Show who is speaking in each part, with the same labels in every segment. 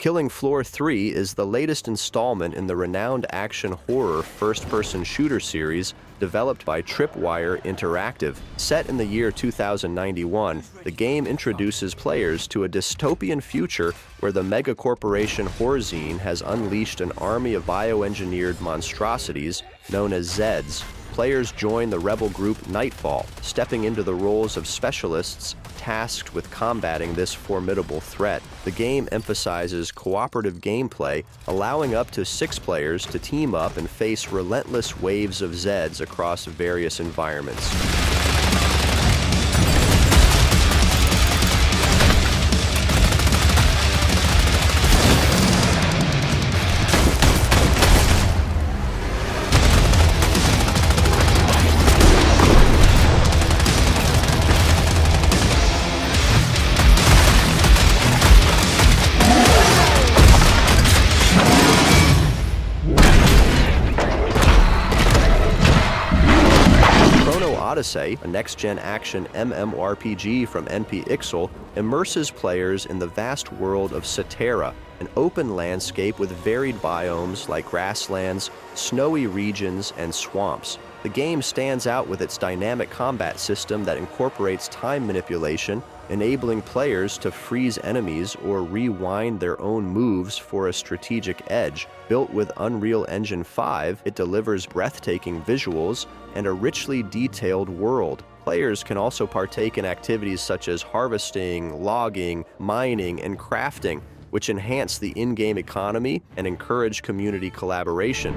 Speaker 1: Killing Floor 3 is the latest installment in the renowned action horror first-person shooter series developed by Tripwire Interactive. Set in the year 2091, the game introduces players to a dystopian future where the mega-corporation Horzine has unleashed an army of bioengineered monstrosities known as Zeds. Players join the rebel group Nightfall, stepping into the roles of specialists tasked with combating this formidable threat. The game emphasizes cooperative gameplay, allowing up to 6 players to team up and face relentless waves of Zeds across various environments. Chrono Odyssey, a next-gen action MMORPG from NP Ixel, immerses players in the vast world of Cetera, an open landscape with varied biomes like grasslands, snowy regions, and swamps. The game stands out with its dynamic combat system that incorporates time manipulation, enabling players to freeze enemies or rewind their own moves for a strategic edge. Built with Unreal Engine 5, it delivers breathtaking visuals and a richly detailed world. Players can also partake in activities such as harvesting, logging, mining, and crafting, which enhance the in-game economy and encourage community collaboration.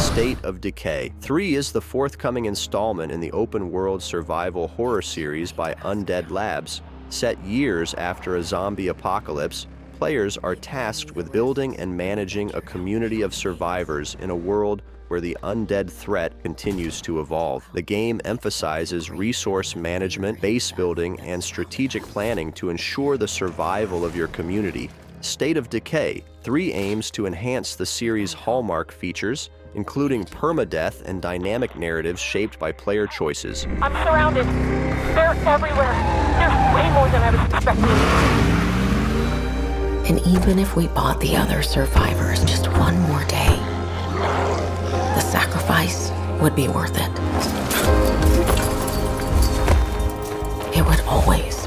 Speaker 1: State of Decay. 3 is the forthcoming installment in the open-world survival horror series by Undead Labs. Set years after a zombie apocalypse, players are tasked with building and managing a community of survivors in a world where the undead threat continues to evolve. The game emphasizes resource management, base building, and strategic planning to ensure the survival of your community. State of Decay 3 aims to enhance the series' hallmark features, including permadeath and dynamic narratives shaped by player choices.
Speaker 2: I'm surrounded. They're everywhere. There's way more than I was expecting.
Speaker 3: And even if we bought the other survivors just one more day, the sacrifice would be worth it. It would always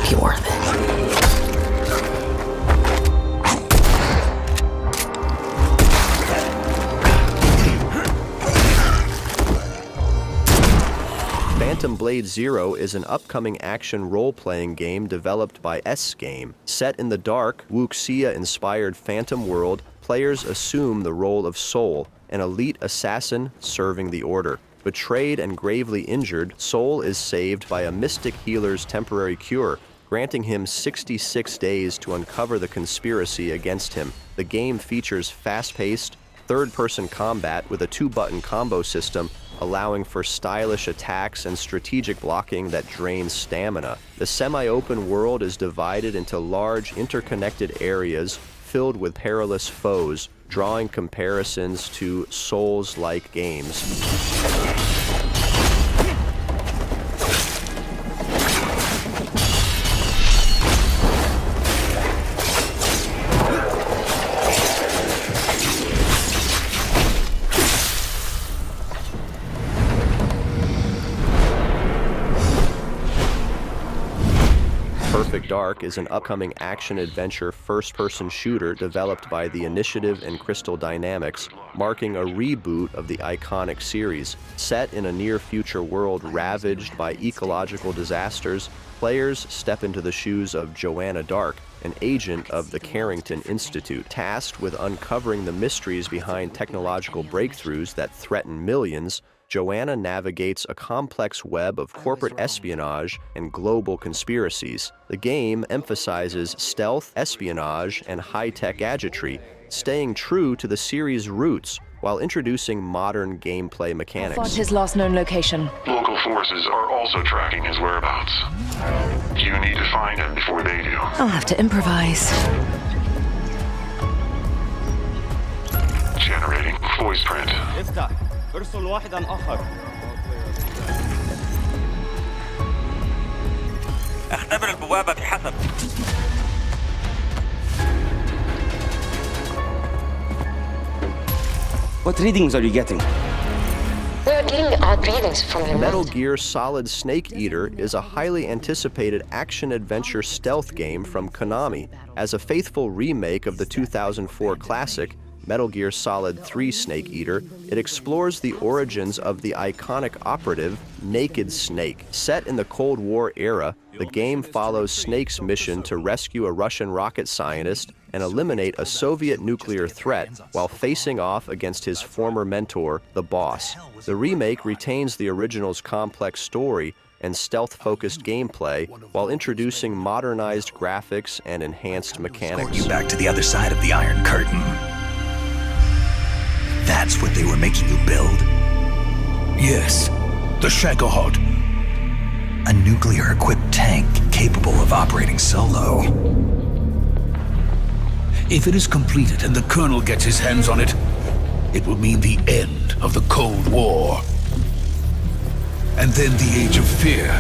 Speaker 3: be worth it.
Speaker 1: Phantom Blade Zero is an upcoming action role-playing game developed by S-Game. Set in the dark, wuxia-inspired Phantom world, players assume the role of Soul, an elite assassin serving the Order. Betrayed and gravely injured, Soul is saved by a mystic healer's temporary cure, granting him 66 days to uncover the conspiracy against him. The game features fast-paced, third-person combat with a 2-button combo system, allowing for stylish attacks and strategic blocking that drains stamina. The semi-open world is divided into large, interconnected areas filled with perilous foes, drawing comparisons to Souls-like games. Perfect Dark is an upcoming action-adventure first-person shooter developed by The Initiative and Crystal Dynamics, marking a reboot of the iconic series. Set in a near-future world ravaged by ecological disasters, players step into the shoes of Joanna Dark, an agent of the Carrington Institute, tasked with uncovering the mysteries behind technological breakthroughs that threaten millions. Joanna navigates a complex web of corporate espionage and global conspiracies. The game emphasizes stealth, espionage, and high-tech gadgetry, staying true to the series' roots while introducing modern gameplay mechanics.
Speaker 4: Find his last known location.
Speaker 5: Local forces are also tracking his whereabouts. You need to find him before they do.
Speaker 4: I'll have to improvise.
Speaker 5: Generating voice print.
Speaker 6: افتح ارسل واحدا آخر اختبر البوابة بحسب What readings are you getting?
Speaker 7: We're getting odd readings from your
Speaker 1: Metal
Speaker 7: mind.
Speaker 1: Gear Solid Snake Eater is a highly anticipated action-adventure stealth game from Konami. As a faithful remake of the 2004 classic, Metal Gear Solid 3 Snake Eater, it explores the origins of the iconic operative, Naked Snake. Set in the Cold War era, the game follows Snake's mission to rescue a Russian rocket scientist and eliminate a Soviet nuclear threat while facing off against his former mentor, the Boss. The remake retains the original's complex story and stealth-focused gameplay while introducing modernized graphics and enhanced mechanics.
Speaker 8: You back to the other side of the Iron Curtain. That's what they were making you build?
Speaker 9: Yes, the Shagohod.
Speaker 8: A nuclear-equipped tank capable of operating solo.
Speaker 9: If it is completed and the Colonel gets his hands on it, it will mean the end of the Cold War. And then the Age of Fear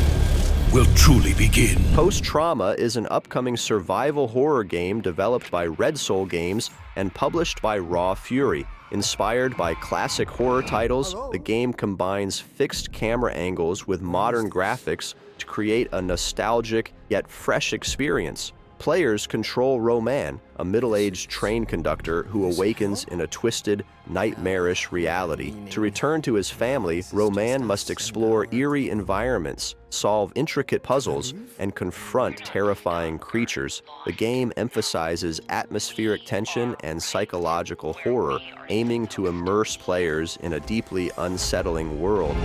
Speaker 9: will truly begin.
Speaker 1: Post-Trauma is an upcoming survival horror game developed by Red Soul Games and published by Raw Fury. Inspired by classic horror titles, the game combines fixed camera angles with modern graphics to create a nostalgic yet fresh experience. Players control Roman, a middle-aged train conductor who awakens in a twisted, nightmarish reality. To return to his family, Roman must explore eerie environments, solve intricate puzzles, and confront terrifying creatures. The game emphasizes atmospheric tension and psychological horror, aiming to immerse players in a deeply unsettling world.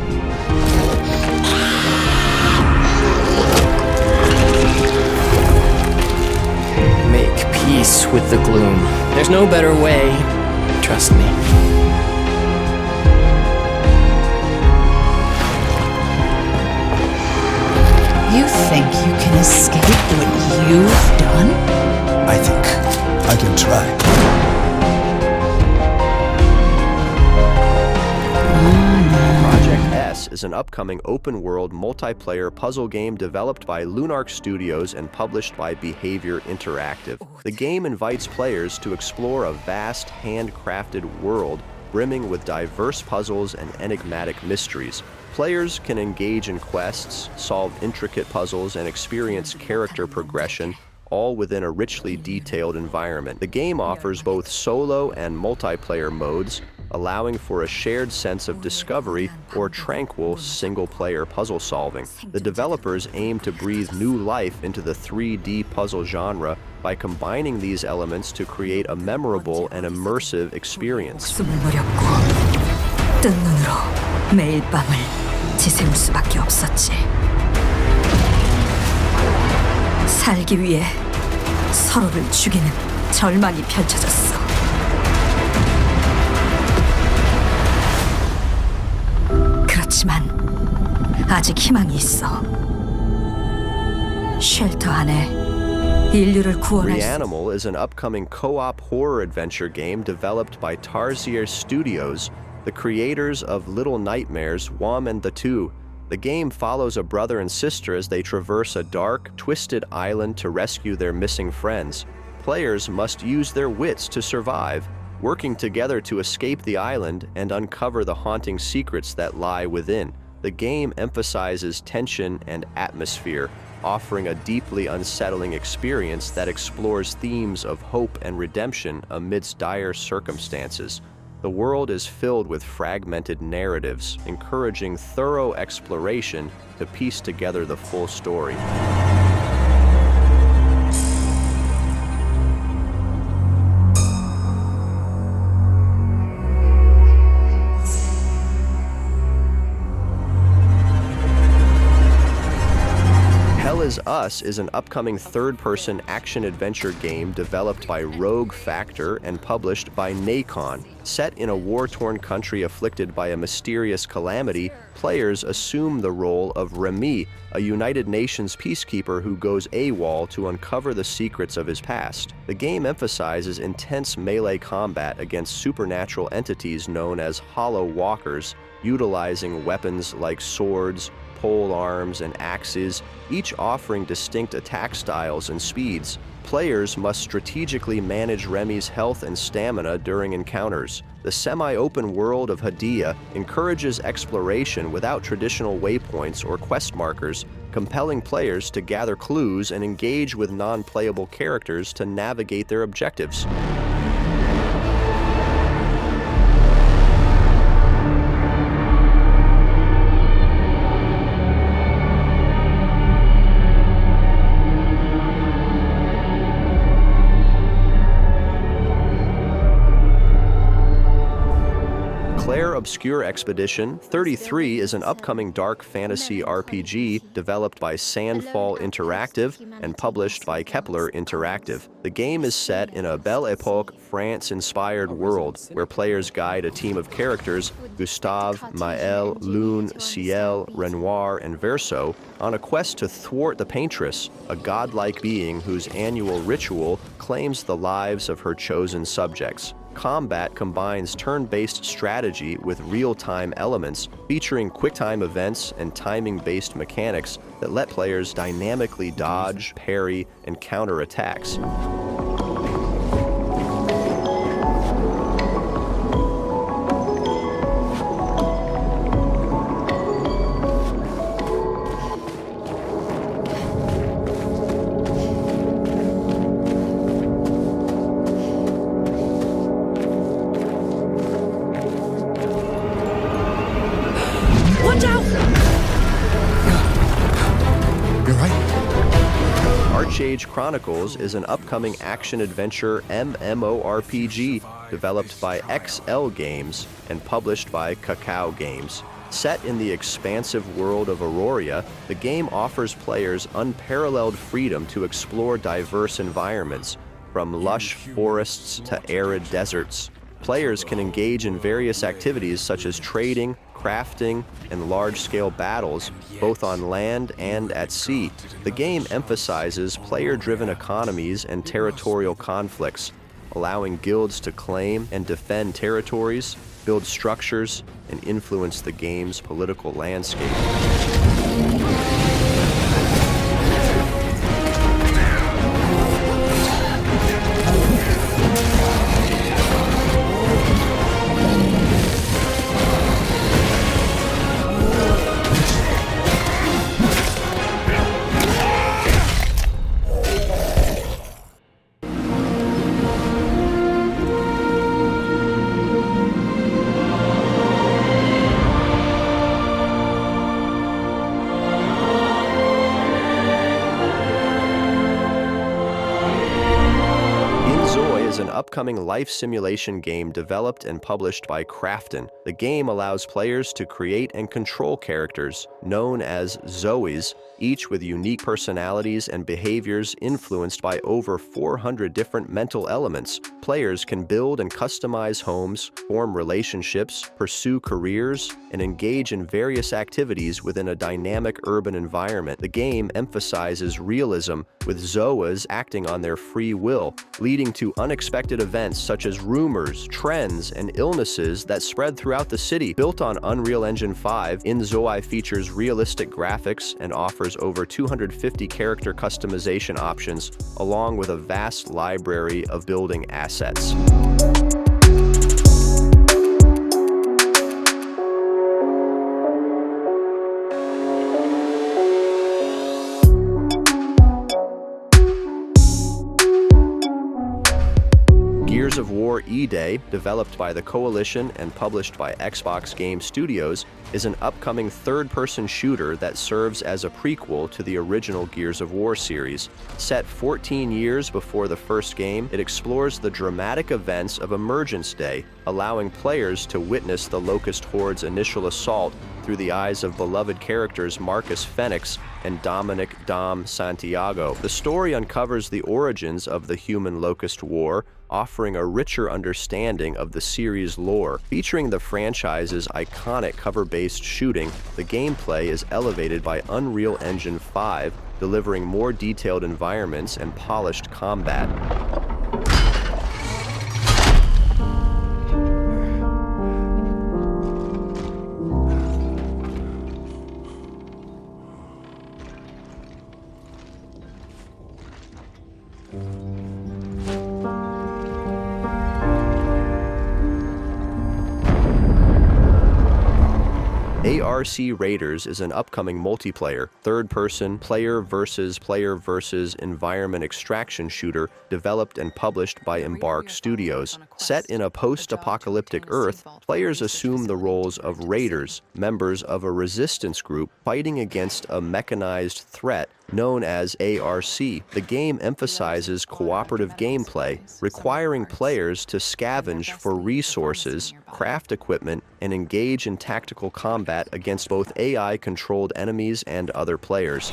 Speaker 10: Make peace with the gloom. There's no better way. Trust me.
Speaker 3: You think you can escape what you've done?
Speaker 9: I think I can try.
Speaker 1: Project S is an upcoming open-world multiplayer puzzle game developed by Lunark Studios and published by Behavior Interactive. The game invites players to explore a vast, handcrafted world brimming with diverse puzzles and enigmatic mysteries. Players can engage in quests, solve intricate puzzles, and experience character progression, all within a richly detailed environment. The game offers both solo and multiplayer modes, allowing for a shared sense of discovery or tranquil single-player puzzle solving. The developers aim to breathe new life into the 3D puzzle genre by combining these elements to create a memorable and immersive experience.
Speaker 4: 숨을 노렸고 뜬 눈으로 매일 밤을 지새울 수밖에 없었지. 살기 위해 서로를 죽이는 절망이 펼쳐졌어. 그렇지만 아직 희망이 있어. 쉘터 안에 인류를 구원할 수.
Speaker 1: REANIMAL is an upcoming co-op horror adventure game developed by Tarsier Studios, the creators of Little Nightmares 1 and 2. The game follows a brother and sister as they traverse a dark, twisted island to rescue their missing friends. Players must use their wits to survive, working together to escape the island and uncover the haunting secrets that lie within. The game emphasizes tension and atmosphere, offering a deeply unsettling experience that explores themes of hope and redemption amidst dire circumstances. The world is filled with fragmented narratives, encouraging thorough exploration to piece together the full story. Hell Is Us is an upcoming third-person action-adventure game developed by Rogue Factor and published by Nacon. Set in a war-torn country afflicted by a mysterious calamity, players assume the role of Remy, a United Nations peacekeeper who goes AWOL to uncover the secrets of his past. The game emphasizes intense melee combat against supernatural entities known as Hollow Walkers, utilizing weapons like swords, pole arms, and axes, each offering distinct attack styles and speeds. Players must strategically manage Remy's health and stamina during encounters. The semi-open world of Hadia encourages exploration without traditional waypoints or quest markers, compelling players to gather clues and engage with non-playable characters to navigate their objectives. Clair Obscur Expedition 33 is an upcoming dark fantasy RPG developed by Sandfall Interactive and published by Kepler Interactive. The game is set in a Belle Epoque, France-inspired world where players guide a team of characters, Gustave, Maël, Lune, Ciel, Renoir, and Verso, on a quest to thwart the Paintress, a godlike being whose annual ritual claims the lives of her chosen subjects. Combat combines turn-based strategy with real-time elements, featuring quick-time events and timing-based mechanics that let players dynamically dodge, parry, and counter attacks. ArcheAge Chronicles is an upcoming action-adventure MMORPG developed by XL Games and published by Cacao Games. Set in the expansive world of Aurora, the game offers players unparalleled freedom to explore diverse environments, from lush forests to arid deserts. Players can engage in various activities such as trading, crafting, and large-scale battles, both on land and at sea. The game emphasizes player-driven economies and territorial conflicts, allowing guilds to claim and defend territories, build structures, and influence the game's political landscape. inZOI is an upcoming life simulation game developed and published by Krafton. The game allows players to create and control characters, known as Zoes, each with unique personalities and behaviors influenced by over 400 different mental elements. Players can build and customize homes, form relationships, pursue careers, and engage in various activities within a dynamic urban environment. The game emphasizes realism, with Zoas acting on their free will, leading to unexpected events such as rumors, trends, and illnesses that spread throughout the city. Built on Unreal Engine 5, inZOI features realistic graphics and offers over 250 character customization options, along with a vast library of building assets. Gears of War E-Day, developed by the Coalition and published by Xbox Game Studios, is an upcoming third-person shooter that serves as a prequel to the original Gears of War series. Set 14 years before the first game, it explores the dramatic events of Emergence Day, allowing players to witness the Locust Horde's initial assault through the eyes of beloved characters Marcus Fenix and Dominic Dom Santiago. The story uncovers the origins of the human Locust War, offering a richer understanding of the series' lore. Featuring the franchise's iconic cover-based shooting, the gameplay is elevated by Unreal Engine 5, delivering more detailed environments and polished combat. ARC Raiders is an upcoming multiplayer, third-person, player versus environment extraction shooter developed and published by Embark Studios. Set in a post-apocalyptic Earth, players assume the roles of raiders, members of a resistance group fighting against a mechanized threat known as ARC. The game emphasizes cooperative gameplay, requiring players to scavenge for resources, craft equipment, and engage in tactical combat against both AI-controlled enemies and other players.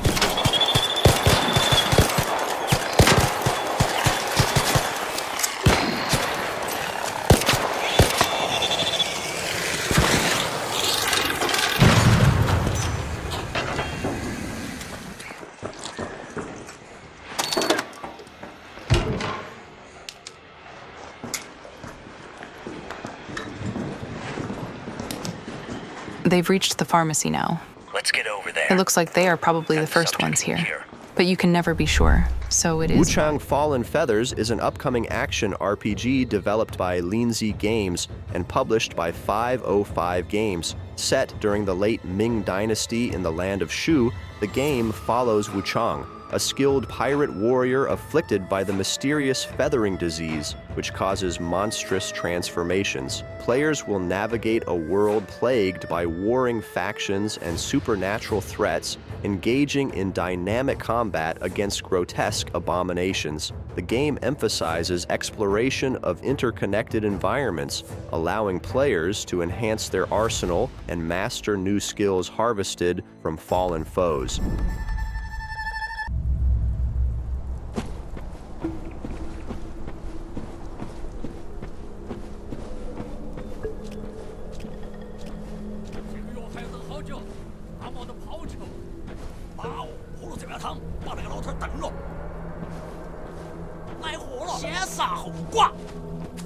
Speaker 11: They've reached the pharmacy now.
Speaker 12: Let's get over there.
Speaker 11: It looks like they are probably the first ones here. But you can never be sure, so it is...
Speaker 1: WUCHANG Fallen Feathers is an upcoming action RPG developed by Lindsay Games and published by 505 Games. Set during the late Ming Dynasty in the land of Shu, the game follows WUCHANG, a skilled pirate warrior afflicted by the mysterious feathering disease, which causes monstrous transformations. Players will navigate a world plagued by warring factions and supernatural threats, engaging in dynamic combat against grotesque abominations. The game emphasizes exploration of interconnected environments, allowing players to enhance their arsenal and master new skills harvested from fallen foes.